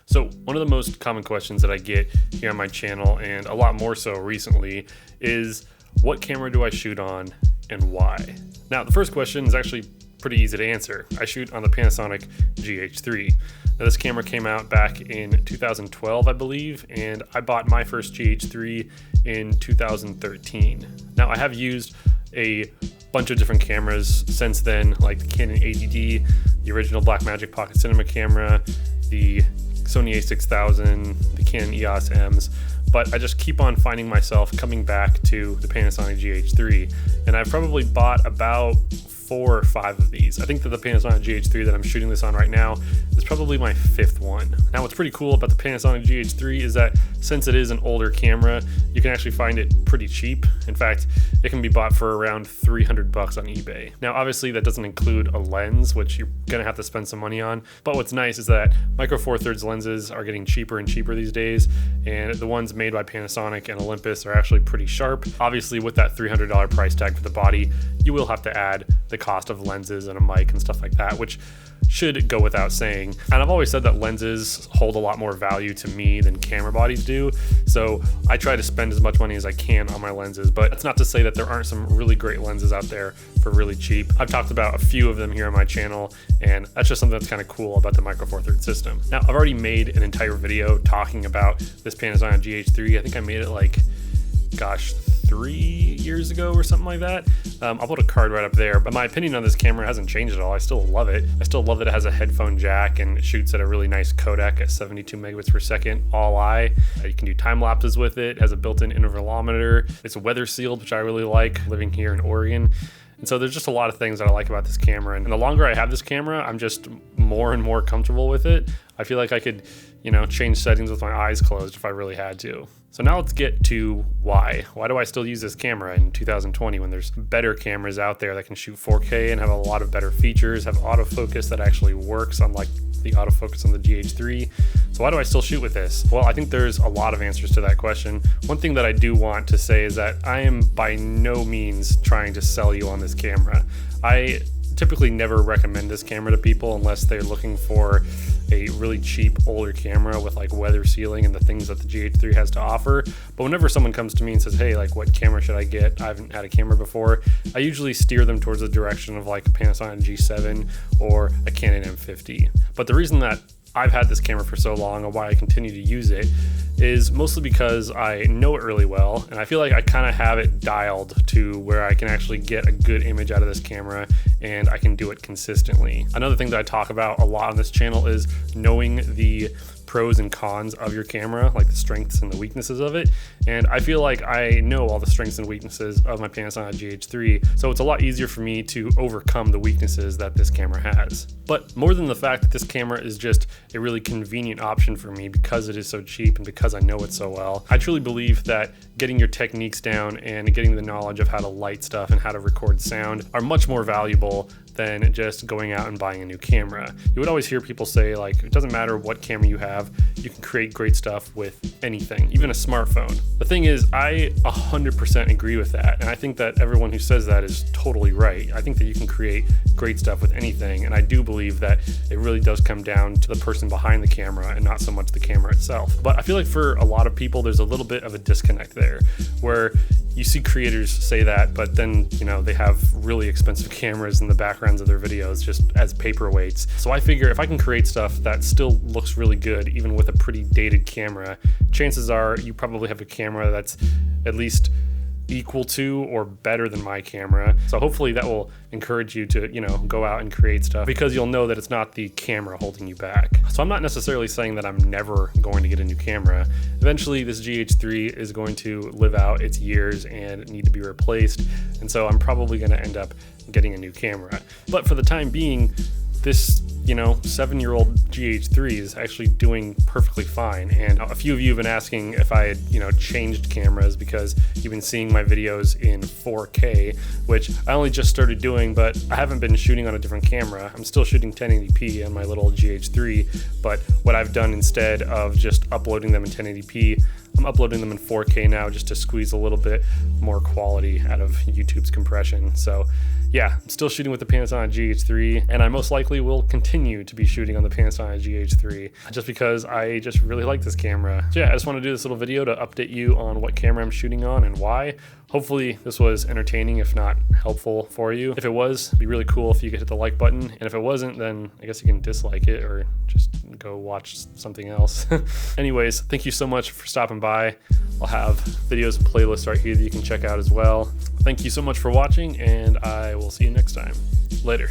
So one of the most common questions that I get here on my channel, and a lot more so recently, is what camera do I shoot on and why? Now, the first question is actually pretty easy to answer. I shoot on the Panasonic Gh3. Now, this camera came out back in 2012, I believe, and I bought my first Gh3 in 2013. Now, I have used a bunch of different cameras since then, like the Canon 80D, the original Blackmagic Pocket Cinema camera, the Sony a6000, the Canon EOS Ms, but I just keep on finding myself coming back to the Panasonic Gh3, and I've probably bought about 4 or 5 of these. I think that the Panasonic Gh3 that I'm shooting this on right now is probably my 5th one. Now, what's pretty cool about the Panasonic Gh3 is that since it is an older camera, you can actually find it pretty cheap. In fact, it can be bought for around $300 on eBay. Now, obviously that doesn't include a lens, which you're gonna have to spend some money on. But what's nice is that Micro Four Thirds lenses are getting cheaper and cheaper these days, and the ones made by Panasonic and Olympus are actually pretty sharp. Obviously, with that $300 price tag for the body, you will have to add the cost of lenses and a mic and stuff like that, which should go without saying. And I've always said that lenses hold a lot more value to me than camera bodies do, so I try to spend as much money as I can on my lenses. But that's not to say that there aren't some really great lenses out there for really cheap. I've talked about a few of them here on my channel, and that's just something that's kind of cool about the Micro Four Thirds system. Now, I've already made an entire video talking about this Panasonic Gh3. I think I made it like, gosh, 3 years ago or something like that. I'll put a card right up there, but my opinion on this camera hasn't changed at all. I still love it. I still love that it has a headphone jack and it shoots at a really nice codec at 72 megabits per second, all eye. You can do time lapses with it. It has a built-in intervalometer. It's weather sealed, which I really like living here in Oregon. And so there's just a lot of things that I like about this camera. And the longer I have this camera, I'm just more and more comfortable with it. I feel like I could, change settings with my eyes closed if I really had to. So now let's get to why. Why do I still use this camera in 2020 when there's better cameras out there that can shoot 4K and have a lot of better features, have autofocus that actually works, unlike the autofocus on the Gh3. So why do I still shoot with this? Well, I think there's a lot of answers to that question. One thing that I do want to say is that I am by no means trying to sell you on this camera. I typically never recommend this camera to people unless they're looking for a really cheap older camera with like weather sealing and the things that the Gh3 has to offer. But whenever someone comes to me and says, hey, like, what camera should I get? I haven't had a camera before. I usually steer them towards the direction of like a Panasonic G7 or a Canon M50. But the reason that I've had this camera for so long and why I continue to use it is mostly because I know it really well, and I feel like I kind of have it dialed to where I can actually get a good image out of this camera and I can do it consistently. Another thing that I talk about a lot on this channel is knowing the pros and cons of your camera, like the strengths and the weaknesses of it. And I feel like I know all the strengths and weaknesses of my Panasonic Gh3, so it's a lot easier for me to overcome the weaknesses that this camera has. But more than the fact that this camera is just a really convenient option for me because it is so cheap and because I know it so well, I truly believe that getting your techniques down and getting the knowledge of how to light stuff and how to record sound are much more valuable than just going out and buying a new camera. You would always hear people say, like, it doesn't matter what camera you have, you can create great stuff with anything, even a smartphone. The thing is, I 100% agree with that, and I think that everyone who says that is totally right. I think that you can create great stuff with anything, and I do believe that it really does come down to the person behind the camera and not so much the camera itself. But I feel like for a lot of people, there's a little bit of a disconnect there, where you see creators say that, but then, they have really expensive cameras in the backgrounds of their videos just as paperweights. So I figure if I can create stuff that still looks really good, even with a pretty dated camera, chances are you probably have a camera that's at least equal to or better than my camera. So hopefully that will encourage you to, go out and create stuff because you'll know that it's not the camera holding you back. So I'm not necessarily saying that I'm never going to get a new camera. Eventually this Gh3 is going to live out its years and need to be replaced. And so I'm probably going to end up getting a new camera. But for the time being, this 7-year-old Gh3 is actually doing perfectly fine. And a few of you have been asking if I had, changed cameras because you've been seeing my videos in 4K, which I only just started doing, but I haven't been shooting on a different camera. I'm still shooting 1080p on my little Gh3, but what I've done instead of just uploading them in 1080p, I'm uploading them in 4K now just to squeeze a little bit more quality out of YouTube's compression. So yeah, I'm still shooting with the Panasonic GH3, and I most likely will continue to be shooting on the Panasonic GH3 just because I just really like this camera. So yeah, I just want to do this little video to update you on what camera I'm shooting on and why. Hopefully this was entertaining, if not helpful for you. If it was, it'd be really cool if you could hit the like button, and if it wasn't, then I guess you can dislike it or just go watch something else. Anyways, thank you so much for stopping by. I'll have videos and playlists right here that you can check out as well. Thank you so much for watching, and I will see you next time. Later.